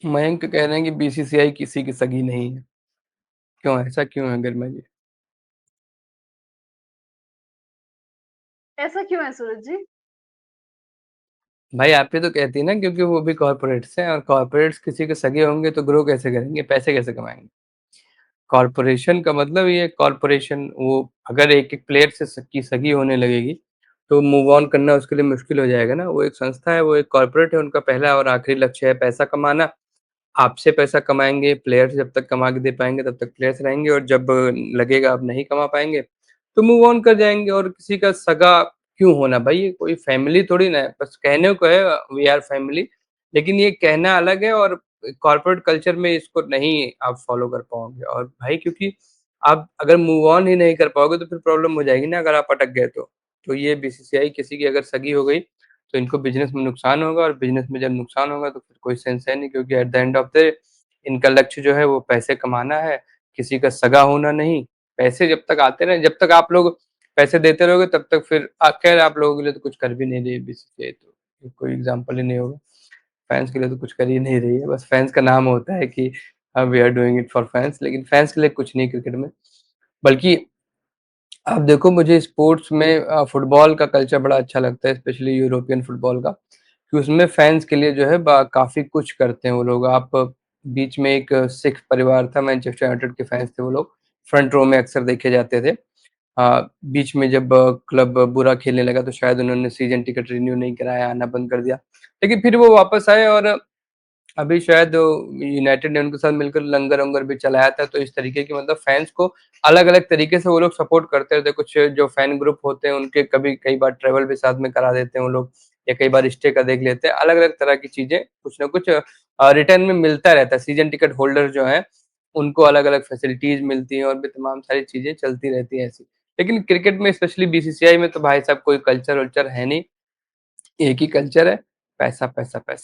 मयंक कह रहे हैं कि बीसीसीआई किसी की सगी नहीं है। क्यों, ऐसा क्यों है गरिमा जी? ऐसा क्यों है सूरज जी? भाई आप ही तो कहती है ना, क्योंकि वो भी कॉर्पोरेट्स हैं, और कॉर्पोरेट्स किसी के सगे होंगे तो ग्रो कैसे करेंगे, पैसे कैसे कमाएंगे? कॉर्पोरेशन का मतलब ये कॉर्पोरेशन, वो अगर एक एक प्लेयर से की सगी होने लगेगी तो मूव ऑन करना उसके लिए मुश्किल हो जाएगा ना। वो एक संस्था है, वो एक कॉर्पोरेट है, उनका पहला और आखिरी लक्ष्य है पैसा कमाना। आपसे पैसा कमाएंगे प्लेयर्स, जब तक कमा के दे पाएंगे तब तक प्लेयर्स रहेंगे, और जब लगेगा आप नहीं कमा पाएंगे तो मूव ऑन कर जाएंगे। और किसी का सगा क्यों होना भाई, ये कोई फैमिली थोड़ी ना है, बस कहने को है वी आर फैमिली, लेकिन ये कहना अलग है, और कॉर्पोरेट कल्चर में इसको नहीं आप फॉलो कर पाओगे। और भाई क्योंकि आप अगर मूव ऑन ही नहीं कर पाओगे तो फिर प्रॉब्लम हो जाएगी ना, अगर आप अटक गए तो ये बीसीसीआई किसी की अगर सगी हो गई तो इनको बिजनेस में नुकसान होगा, और बिजनेस में जब नुकसान होगा तो फिर कोई सेंस है नहीं, क्योंकि at the end of the इनका लक्ष्य जो है वो पैसे कमाना है, किसी का सगा होना नहीं। पैसे जब तक आते रहे, जब तक आप लोग पैसे देते रहोगे तब तक फिर खैर आप लोगों के लिए तो कुछ कर भी नहीं रही बीसीसीआई, तो कोई एग्जाम्पल ही नहीं होगा। फैंस के लिए तो कुछ कर ही नहीं रही है, बस फैंस का नाम होता है कि we are doing it for fans, लेकिन फैंस के लिए कुछ नहीं क्रिकेट में। बल्कि आप देखो, मुझे स्पोर्ट्स में फुटबॉल का कल्चर बड़ा अच्छा लगता है, स्पेशली यूरोपियन फुटबॉल का, कि उसमें फैंस के लिए जो है काफी कुछ करते हैं वो लोग। आप बीच में एक सिख परिवार था, मैनचेस्टर यूनाइटेड के फैंस थे वो लोग, फ्रंट रो में अक्सर देखे जाते थे। बीच में जब क्लब बुरा खेलने लगा तो शायद उन्होंने सीजन टिकट रिन्यू नहीं कराया, आना बंद कर दिया, लेकिन फिर वो वापस आए, और अभी शायद यूनाइटेड ने उनके साथ मिलकर लंगर वंगर भी चलाया था। तो इस तरीके की मतलब फैंस को अलग अलग तरीके से वो लोग सपोर्ट करते रहते हैं। कुछ जो फैन ग्रुप होते हैं उनके कभी कई बार ट्रेवल भी साथ में करा देते हैं वो लोग, या कई बार स्टे का देख लेते हैं। अलग अलग तरह की चीजें कुछ ना कुछ रिटर्न में मिलता रहता है। सीजन टिकट होल्डर जो है उनको अलग अलग फैसिलिटीज मिलती हैं, और भी तमाम सारी चीजें चलती रहती हैं ऐसी। लेकिन क्रिकेट में स्पेशली बीसीसीआई में तो भाई साहब कोई कल्चर वल्चर है नहीं, एक ही कल्चर है, पैसा पैसा पैसा।